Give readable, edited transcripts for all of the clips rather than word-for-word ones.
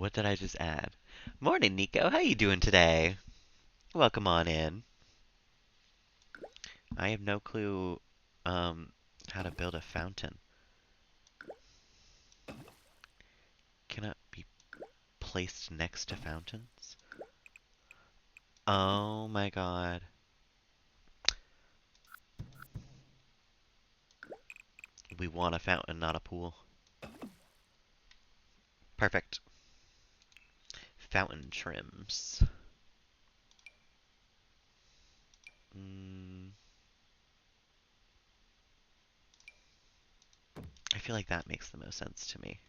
What did I just add? Morning, Nico. How you doing today? Welcome on in. I have no clue um how to build a fountain. Cannot be placed next to fountains? Oh my god. We want a fountain, not a pool. Perfect. Fountain trims. Mm, I feel like that makes the most sense to me.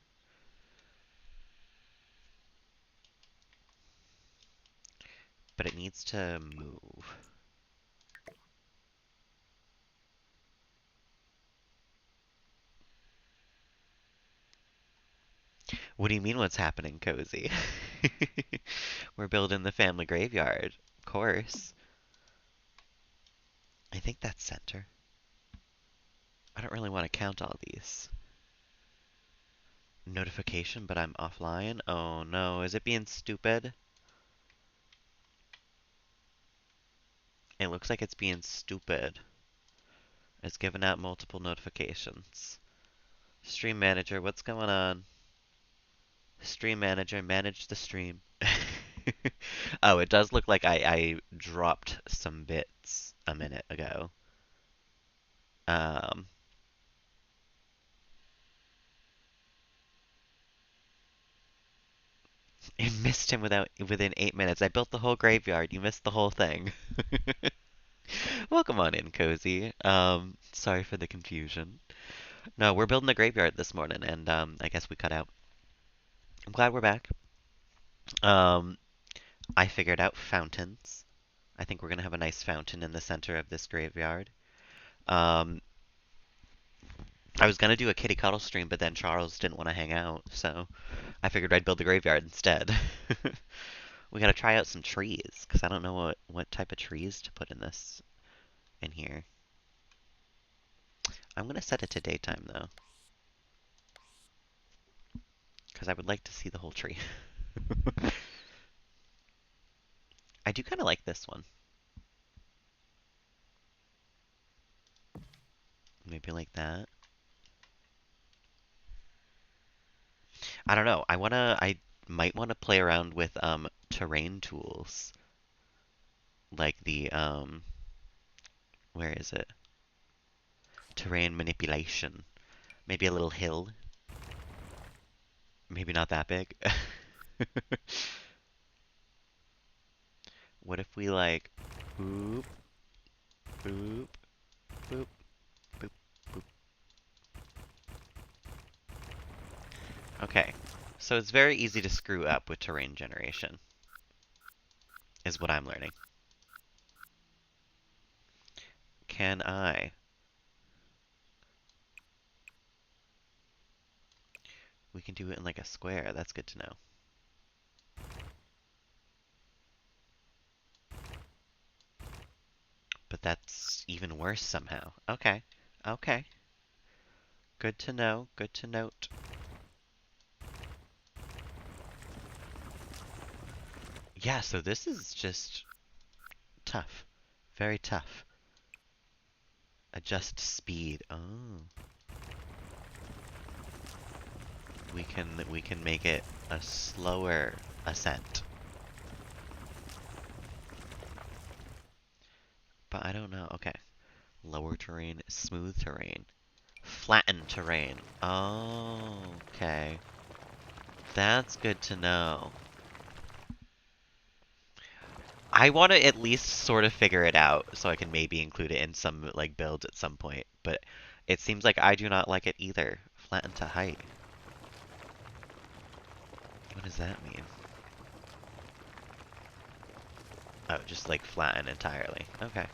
But it needs to move. What do you mean what's happening, Cozy? We're building the family graveyard. Of course. I think that's center. I don't really want to count all these. Notification, but I'm offline? Oh no, is it being stupid? It looks like it's being stupid. It's giving out multiple notifications. Stream manager, what's going on? Stream manager, manage the stream. Oh, it does look like I dropped some bits a minute ago. Um, I missed him within 8 minutes. I built the whole graveyard. You missed the whole thing. Welcome on in, Cozy. Sorry for the confusion. No, we're building a graveyard this morning, and I guess we cut out. I'm glad we're back. Um, I figured out fountains. I think we're gonna have a nice fountain in the center of this graveyard. Um, I was gonna do a kitty cuddle stream, but then Charles didn't want to hang out, so I figured I'd build the graveyard instead. We gotta try out some trees, because I don't know what type of trees to put in here. I'm gonna set it to daytime though, because I would like to see the whole tree. I do kind of like this one. Maybe like that. I don't know. I might wanna play around with terrain tools, like the where is it? Terrain manipulation. Maybe a little hill. Maybe not that big. What if we like boop, boop, boop, boop, boop. Okay. So it's very easy to screw up with terrain generation, is what I'm learning. Can I? We can do it in like a square. That's good to know. But that's even worse somehow. Okay. Okay. Good to know. Good to note. Yeah, so this is just tough. Very tough. Adjust speed. Oh. We can make it a slower ascent. But I don't know. Okay. Lower terrain, smooth terrain, flattened terrain. Oh, okay. That's good to know. I want to at least sort of figure it out so I can maybe include it in some like builds at some point, but it seems like I do not like it either. Flattened to height. What does that mean? Oh, just like flatten entirely. Okay.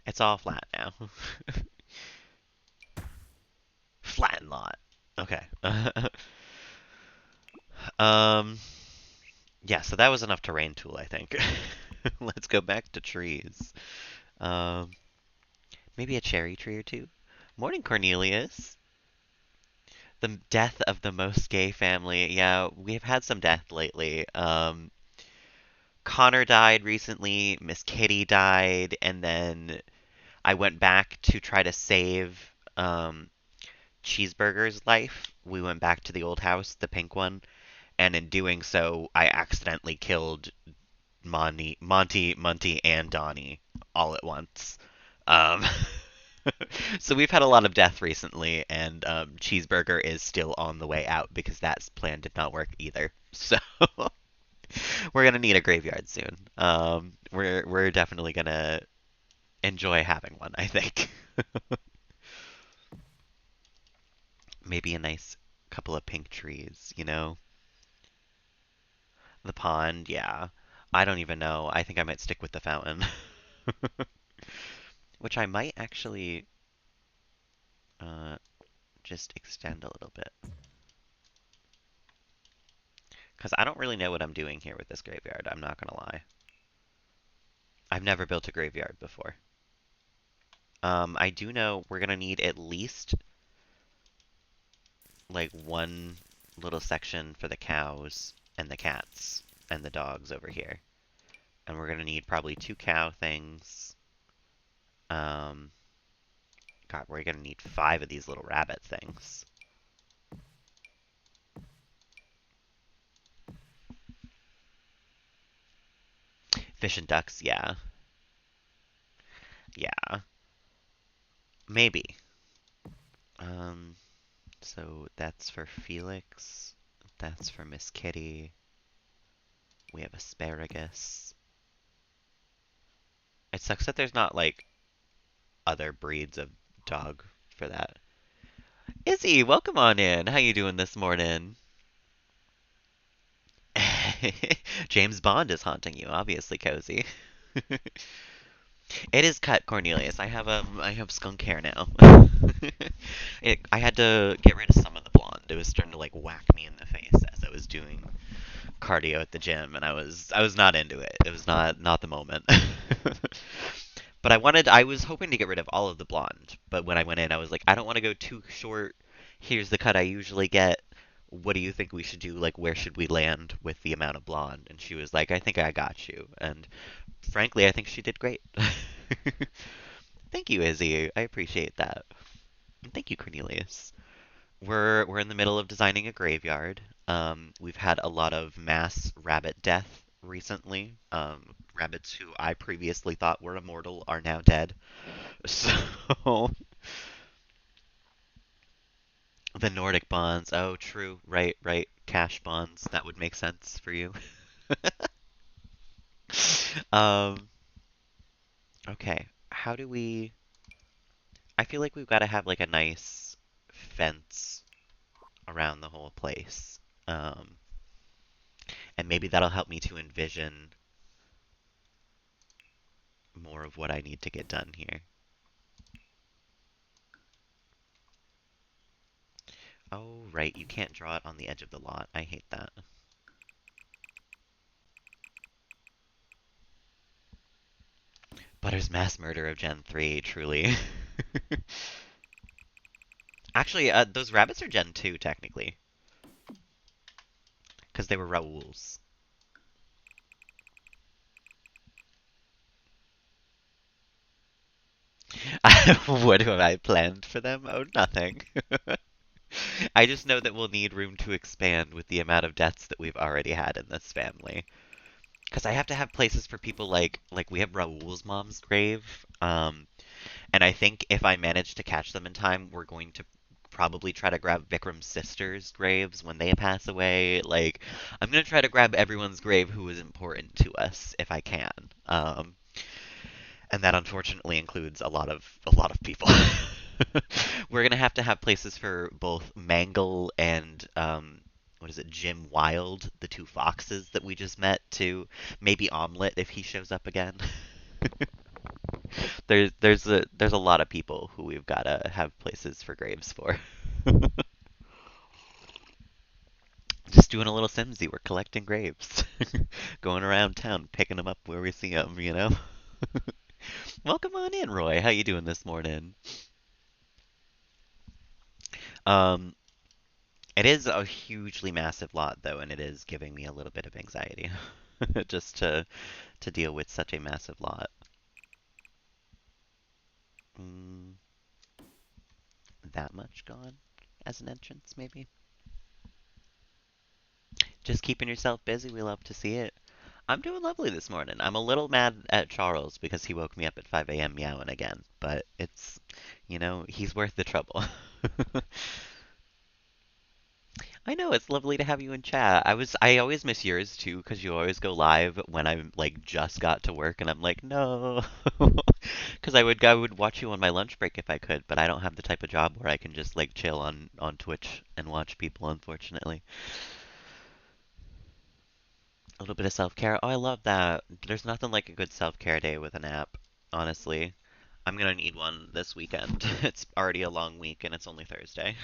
It's all flat now. Flatten lot. Okay. Um, yeah, so that was enough terrain tool, I think. Let's go back to trees. Um, Maybe a cherry tree or two. Morning, Cornelius. The death of the most gay family. Yeah, we've had some death lately. Connor died recently, Miss Kitty died, and then I went back to try to save Cheeseburger's life. We went back to the old house, the pink one, and in doing so, I accidentally killed Monty, Munty, and Donnie all at once. Um, so we've had a lot of death recently, and Cheeseburger is still on the way out because that plan did not work either. So we're gonna need a graveyard soon. We're definitely gonna enjoy having one, I think. Maybe a nice couple of pink trees, you know? The pond, yeah. I don't even know. I think I might stick with the fountain. Which I might actually uh, just extend a little bit. Because I don't really know what I'm doing here with this graveyard, I'm not gonna lie. I've never built a graveyard before. I do know we're gonna need at least like one little section for the cows and the cats and the dogs over here. And we're gonna need probably two cow things. Um, God, we're gonna need five of these little rabbit things. Fish and ducks, yeah. Yeah, maybe. Um, so that's for Felix. That's for Miss Kitty. We have asparagus. It sucks that there's not like other breeds of dog for that. Izzy, welcome on in. How you doing this morning? James Bond is haunting you, obviously, Cozy. It is cut, Cornelius. I have skunk hair now. I had to get rid of some of the blonde. It was starting to like whack me in the face as I was doing cardio at the gym, and I was not into it. It was not the moment. But I was hoping to get rid of all of the blonde, but when I went in, I was like, I don't want to go too short. Here's the cut I usually get. What do you think we should do? Like, where should we land with the amount of blonde? And she was like, I think I got you. And frankly, I think she did great. Thank you, Izzy. I appreciate that. And thank you, Cornelius. We're in the middle of designing a graveyard. We've had a lot of mass rabbit death recently. Rabbits who I previously thought were immortal are now dead. So the Nordic bonds. Oh, true. Right, right. Cash bonds. That would make sense for you. Um, okay. How do we? I feel like we've got to have like a nice fence around the whole place. Um, and maybe that'll help me to envision more of what I need to get done here. Oh, right, you can't draw it on the edge of the lot. I hate that. Butter's mass murder of Gen 3, truly. Actually, those rabbits are Gen 2, technically. Because they were Raoul's. What have I planned for them? Oh, nothing. I just know that we'll need room to expand with the amount of deaths that we've already had in this family. Because I have to have places for people like we have Raoul's mom's grave. And I think if I manage to catch them in time, we're going to probably try to grab Vikram's sisters' graves when they pass away. Like, I'm gonna try to grab everyone's grave who is important to us if I can. And that unfortunately includes a lot of people. We're gonna have to have places for both Mangle and what is it, Jim Wild, the two foxes that we just met, to maybe Omelette if he shows up again. There's a lot of people who we've gotta have places for graves for. Just doing a little Simsy. We're collecting grapes, going around town, picking them up where we see them. Welcome on in, Roy. How you doing this morning? Um, it is a hugely massive lot though, and it is giving me a little bit of anxiety just to deal with such a massive lot. Mm, that much gone as an entrance, maybe? Just keeping yourself busy. We love to see it. I'm doing lovely this morning. I'm a little mad at Charles because he woke me up at 5 a.m. meowing again, but he's worth the trouble. I know it's lovely to have you in chat. I always miss yours too because you always go live when I'm like just got to work and I'm like, no. Because I would watch you on my lunch break if I could, but I don't have the type of job where I can just like chill on Twitch and watch people, unfortunately. A little bit of self-care. Oh, I love that. There's nothing like a good self-care day with a nap, honestly. I'm gonna need one this weekend. It's already a long week and it's only Thursday.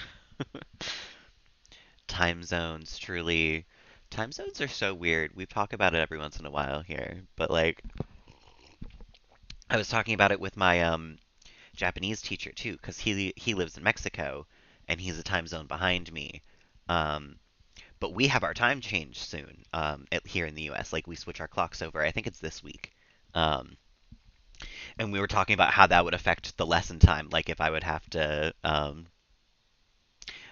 Time zones, truly. Time zones are so weird. We talk about it every once in a while here, but like I was talking about it with my Japanese teacher too, because he lives in Mexico and he's a time zone behind me. Um, but we have our time change soon here in the U.S. Like we switch our clocks over. I think it's this week. Um, and we were talking about how that would affect the lesson time. Like if I would have to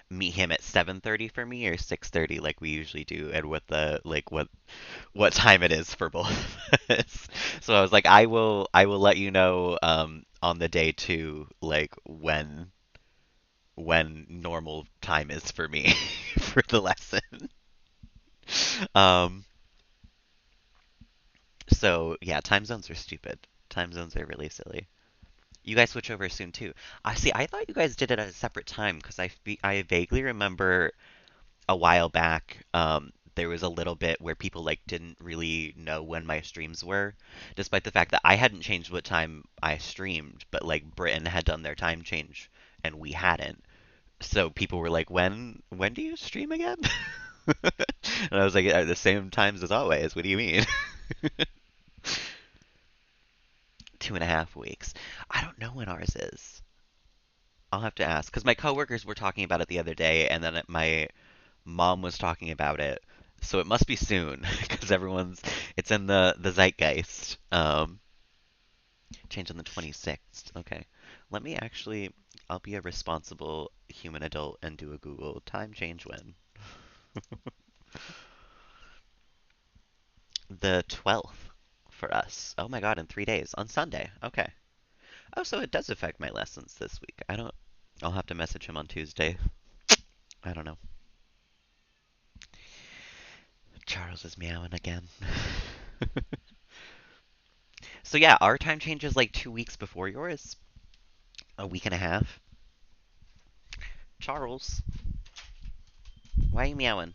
meet him at 7:30 for me or 6:30 like we usually do, and what time it is for both of us. So I was like, I will let you know on the day too, like when normal time is for me for the lesson. Um, so yeah, time zones are stupid. Time zones are really silly. You guys switch over soon too. I see. I thought you guys did it at a separate time because I vaguely remember a while back there was a little bit where people like didn't really know when my streams were, despite the fact that I hadn't changed what time I streamed, but like Britain had done their time change and we hadn't. So people were like, "When do you stream again?" And I was like, "At the same times as always. What do you mean?" 2.5 weeks. I don't know when ours is. I'll have to ask because my coworkers were talking about it the other day, and then my mom was talking about it. So it must be soon because it's in the zeitgeist. Change on the 26th. Okay. Let me actually I'll be a responsible human adult and do a Google time change when. The 12th for us. Oh my God, in 3 days on Sunday. Okay. Oh, so it does affect my lessons this week. I'll have to message him on Tuesday. I don't know. Charles is meowing again. So yeah, our time change is like 2 weeks before yours. A week and a half. Charles, why are you meowing?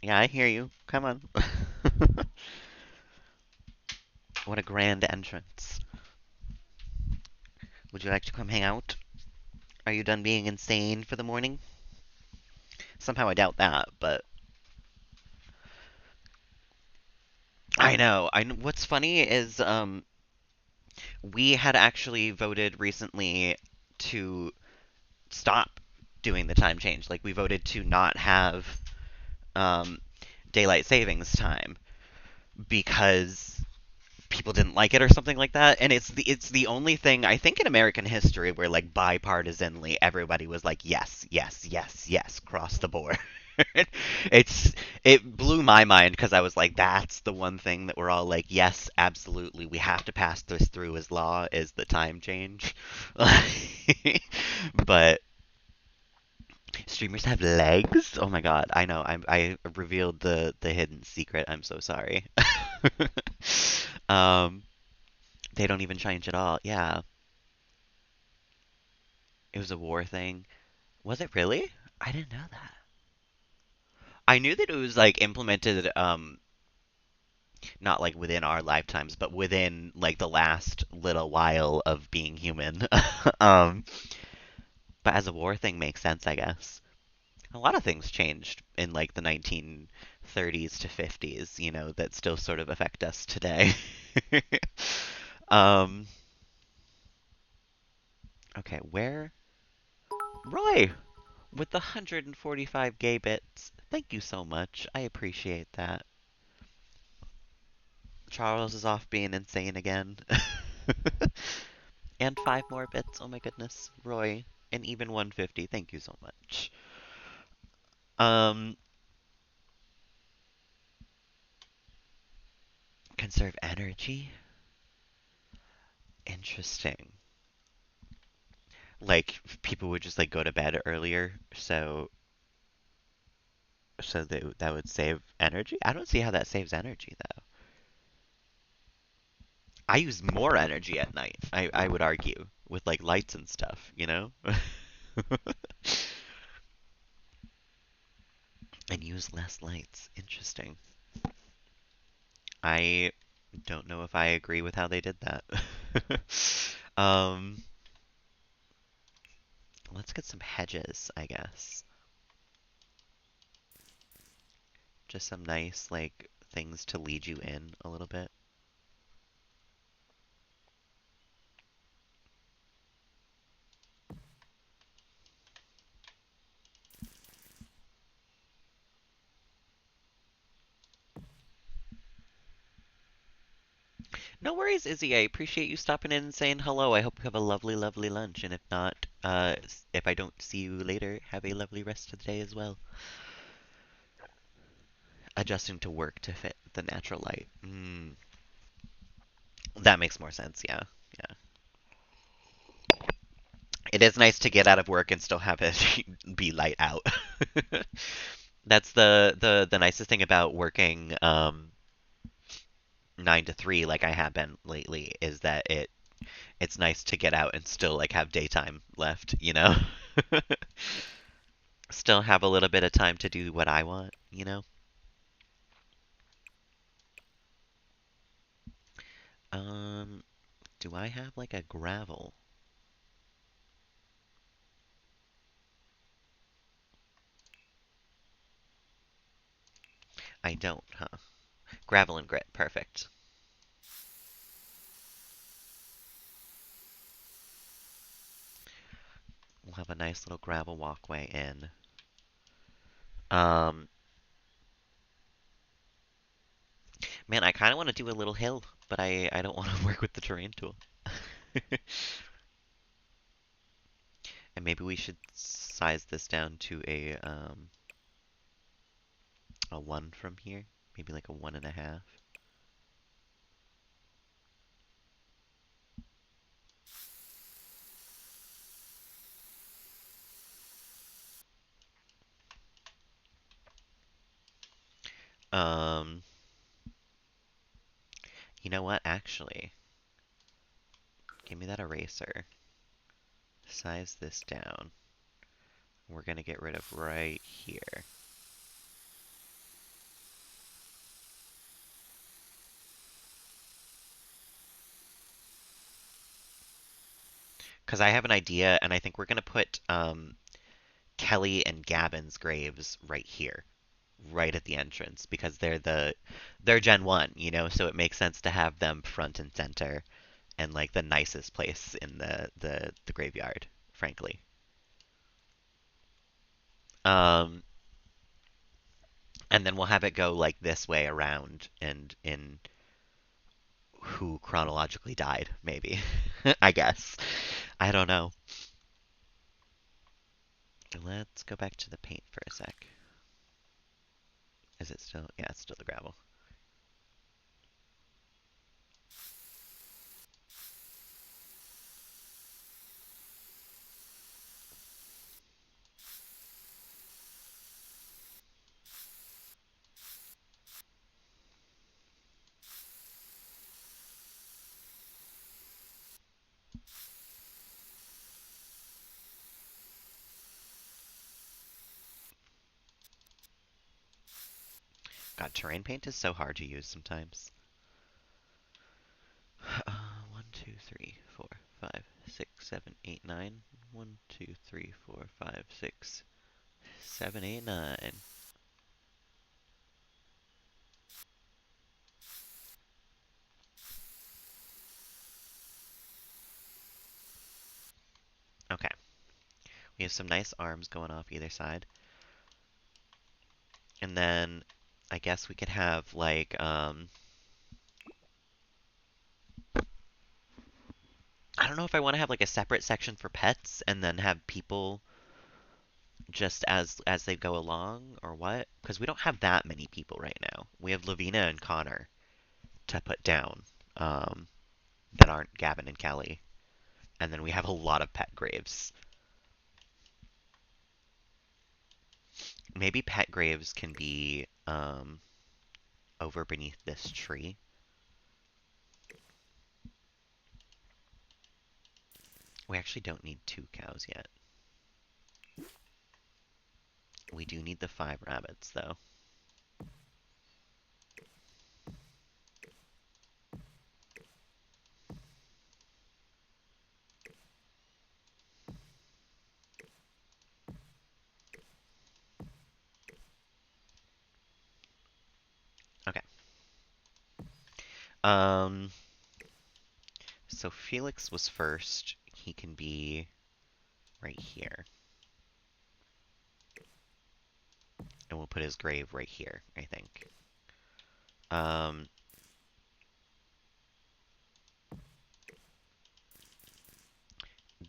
Yeah, I hear you. Come on. What a grand entrance. Would you like to come hang out? Are you done being insane for the morning? Somehow I doubt that, but I know. What's funny is we had actually voted recently to stop doing the time change. Like we voted to not have um, daylight savings time because people didn't like it or something like that. And it's the only thing I think in American history where like bipartisanly everybody was like yes, yes, yes, yes, across the board. it's it blew my mind because I was like, that's the one thing that we're all like, yes, absolutely, we have to pass this through as law is the time change. But streamers have legs? Oh my God, I know. I revealed the hidden secret. I'm so sorry. Um, they don't even change at all. Yeah, it was a war thing. Was it really? I didn't know that. I knew that it was like implemented, not like within our lifetimes, but within like the last little while of being human. Um, but as a war thing makes sense, I guess. A lot of things changed in like the 1930s to 50s, that still sort of affect us today. um, okay, where? Roy, with the 145 gay bits. Thank you so much. I appreciate that. Charles is off being insane again. And 5 more bits. Oh my goodness. Roy, and even 150. Thank you so much. Um, conserve energy? Interesting. Like people would just like go to bed earlier, so that would save energy? I don't see how that saves energy though. I use more energy at night, I would argue, with like lights and stuff? And use less lights. Interesting. I don't know if I agree with how they did that. Um, let's get some hedges, I guess. Just some nice, like, things to lead you in a little bit. No worries, Izzy. I appreciate you stopping in and saying hello. I hope you have a lovely, lovely lunch. And if not, if I don't see you later, have a lovely rest of the day as well. Adjusting to work to fit the natural light. That makes more sense. Yeah, yeah. It is nice to get out of work and still have it be light out. That's the nicest thing about working 9 to 3, like I have been lately, is that it's nice to get out and still like have daytime left? Still have a little bit of time to do what I want? Um, do I have like a gravel? I don't, huh? Gravel and grit, perfect. We'll have a nice little gravel walkway in. Um, man, I kind of want to do a little hill, but I don't want to work with the terrain tool. And maybe we should size this down to a 1 from here. Maybe like a 1.5. Um, you know what? Actually, give me that eraser. Size this down. We're gonna get rid of right here. Because I have an idea, and I think we're gonna put Kelly and Gavin's graves right here, right at the entrance, because they're Gen 1, so it makes sense to have them front and center and like the nicest place in the graveyard, frankly. Um, and then we'll have it go like this way around and in who chronologically died, maybe. I guess. I don't know. Let's go back to the paint for a sec. Is it still? Yeah, it's still the gravel. God, terrain paint is so hard to use sometimes. 1, 2, 3, 4, 5, 6, 7, 8, 9. 1, 2, 3, 4, 5, 6, 7, 8, 9. Okay. We have some nice arms going off either side. And then I guess we could have like I don't know if I want to have like a separate section for pets and then have people just as they go along or what? Because we don't have that many people right now. We have Lavina and Connor to put down um, that aren't Gavin and Kelly, and then we have a lot of pet graves. Maybe pet graves can be over beneath this tree. We actually don't need 2 cows yet. We do need the 5 rabbits though. Okay. Um, so Felix was first. He can be right here. And we'll put his grave right here, I think. Um,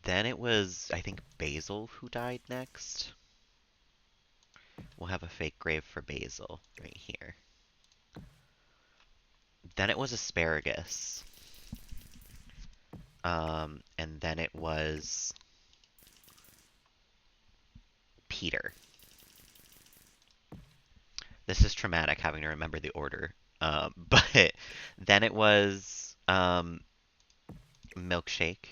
then it was, I think, Basil who died next. We'll have a fake grave for Basil right here. Then it was Asparagus. And then it was Peter. This is traumatic having to remember the order. But then it was Milkshake.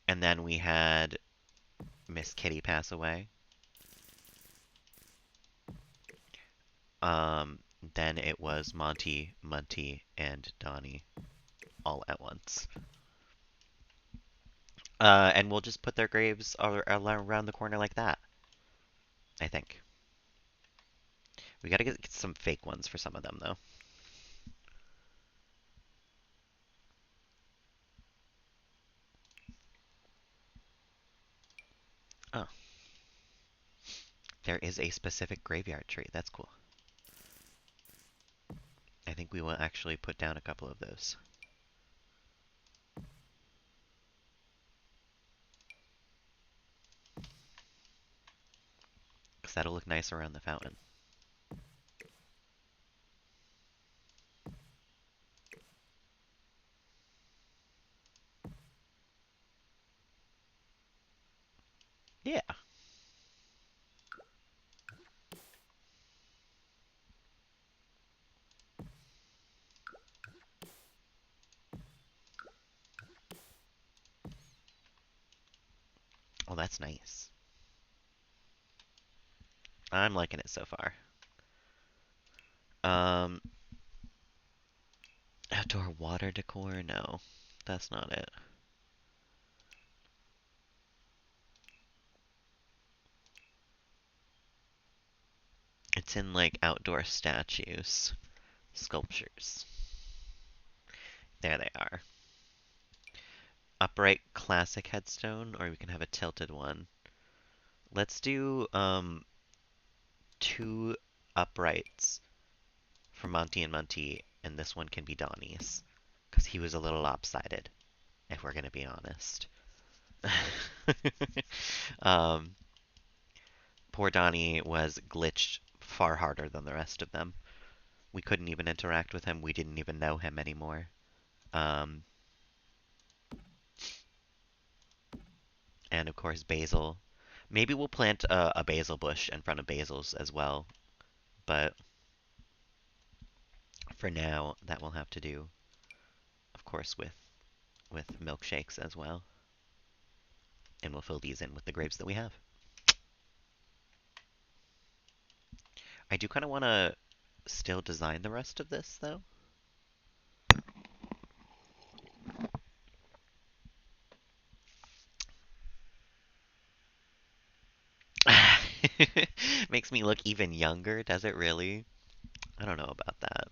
And then we had Miss Kitty pass away. Um, then it was Monty, Munty, and Donnie all at once. And we'll just put their graves all around the corner like that, I think. We gotta get some fake ones for some of them, though. Oh, there is a specific graveyard tree. That's cool. I think we will actually put down a couple of those. Because that'll look nice around the fountain. Yeah. Oh, that's nice. I'm liking it so far. Um, outdoor water decor? No, that's not it. It's in like outdoor statues, sculptures. There they are. Upright classic headstone, or we can have a tilted one. Let's do 2 uprights for Monty and Munty, and this one can be Donnie's. Because he was a little lopsided, if we're going to be honest. um, Poor Donnie was glitched far harder than the rest of them. We couldn't even interact with him. We didn't even know him anymore. Um, and of course, Basil. Maybe we'll plant a basil bush in front of Basil's as well. But for now, that will have to do, of course, with milkshakes as well. And we'll fill these in with the grapes that we have. I do kind of want to still design the rest of this, though. Makes me look even younger, does it really? I don't know about that.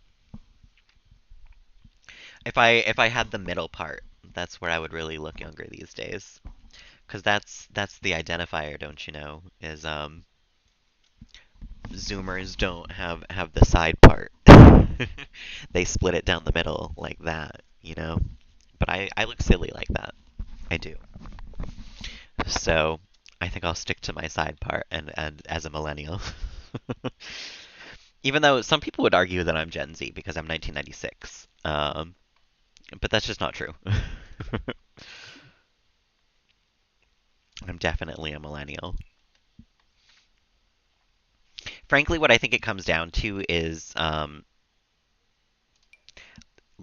If I had the middle part, that's where I would really look younger these days. 'Cause that's the identifier, don't you know? Is Zoomers don't have the side part. They split it down the middle like that, you know? But I look silly like that. I do. So I think I'll stick to my side part and as a millennial. Even though some people would argue that I'm Gen Z because I'm 1996. But that's just not true. I'm definitely a millennial. Frankly, what I think it comes down to is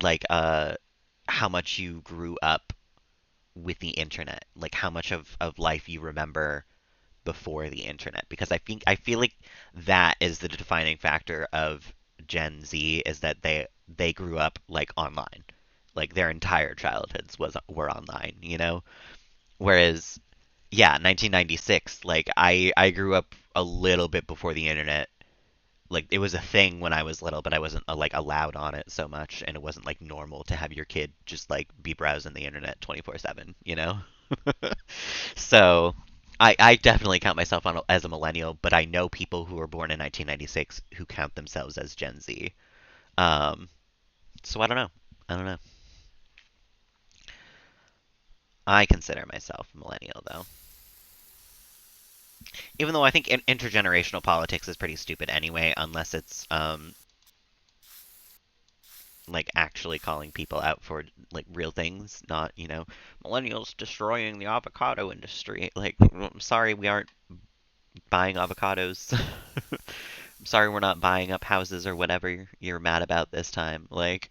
like how much you grew up with the internet, like how much of life you remember before the internet. Because I feel like that is the defining factor of Gen Z is that they grew up like online. Like their entire childhoods were online, you know? Whereas yeah, 1996, like I grew up a little bit before the internet. Like it was a thing when I was little, but I wasn't like allowed on it so much, and it wasn't like normal to have your kid just like be browsing the internet 24/7, you know? So I definitely count myself as a millennial, but I know people who were born in 1996 who count themselves as Gen Z. Um, so I don't know. I don't know. I consider myself a millennial though, even though I think intergenerational politics is pretty stupid anyway, unless it's like actually calling people out for like real things, not, millennials destroying the avocado industry. Like, I'm sorry we aren't buying avocados. I'm sorry we're not buying up houses or whatever you're mad about this time. Like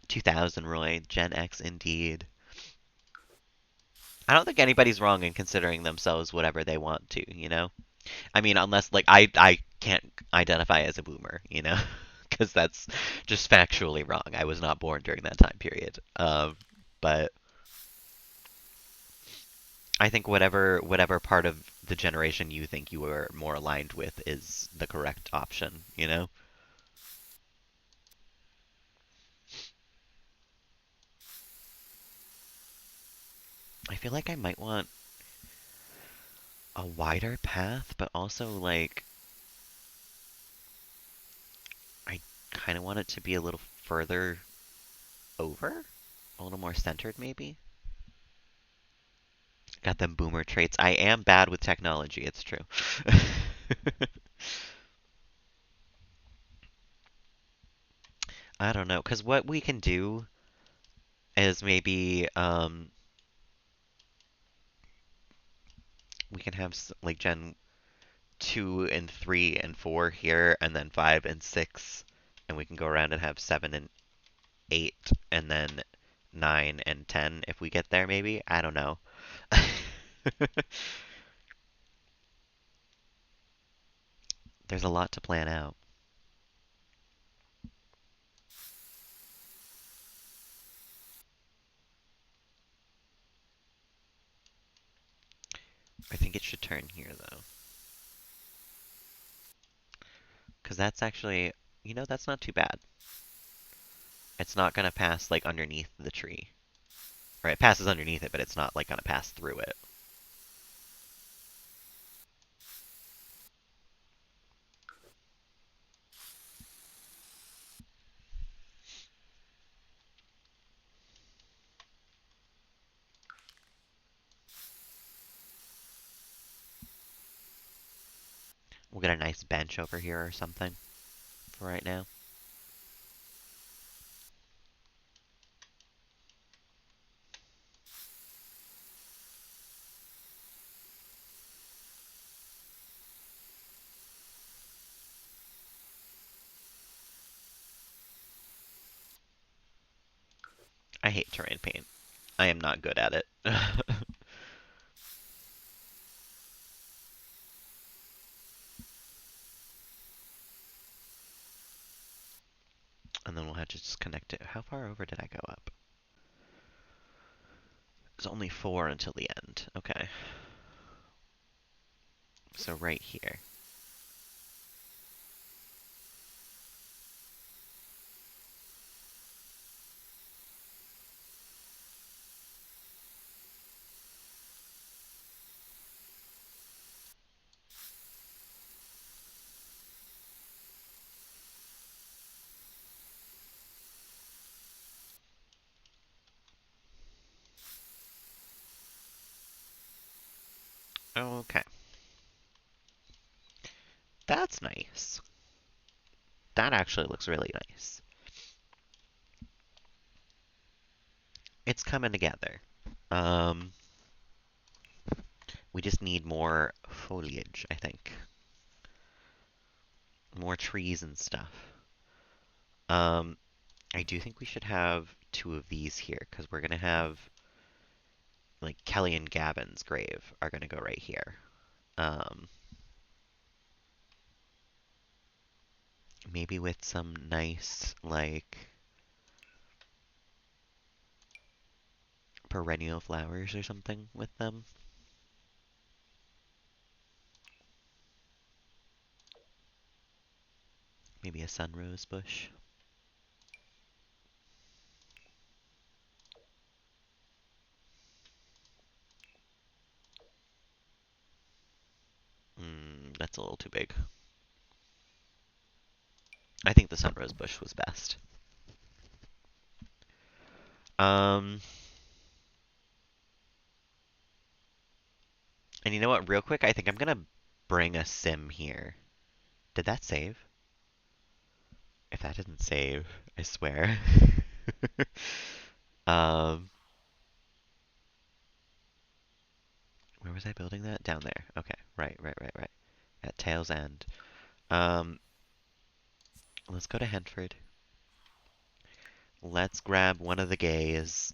2000 Roy, Gen X indeed. I don't think anybody's wrong in considering themselves whatever they want to, you know? I mean, unless like I can't identify as a boomer, you know, because that's just factually wrong. I was not born during that time period. But I think whatever part of the generation you think you are more aligned with is the correct option, you know? I feel like I might want a wider path, but also like I kind of want it to be a little further over, a little more centered maybe. Got them boomer traits. I am bad with technology, it's true. I don't know, because what we can do is maybe we can have like Gen 2 and 3 and 4 here, and then 5 and 6, and we can go around and have 7 and 8, and then 9 and 10 if we get there, maybe? I don't know. There's a lot to plan out. I think it should turn here, though. Because that's actually, that's not too bad. It's not going to pass, like, underneath the tree. Or it passes underneath it, but it's not, like, going to pass through it. We'll get a nice bench over here or something for right now. I hate terrain paint. I am not good at it. And then we'll have to just connect it. How far over did I go up? There's only 4 until the end. Okay. So right here. Okay. That's nice. That actually looks really nice. It's coming together. Um, we just need more foliage, I think. More trees and stuff. Um, I do think we should have 2 of these here, because we're gonna have, like, Kelly and Gavin's grave are gonna go right here. Um, maybe with some nice, like, perennial flowers or something with them. Maybe a sunrose bush. That's a little too big. I think the sunrose bush was best. Um, and you know what? Real quick, I think I'm gonna bring a sim here. Did that save? If that didn't save, I swear. um, where was I building that? Down there. Okay, right. At Tail's End. Um, let's go to Henford. Let's grab one of the gays.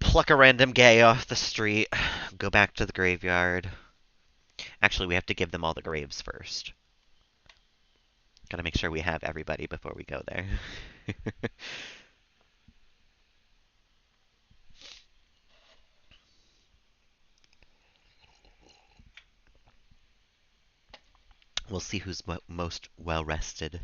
Pluck a random gay off the street. Go back to the graveyard. Actually, we have to give them all the graves first. Gotta make sure we have everybody before we go there. We'll see who's most well rested.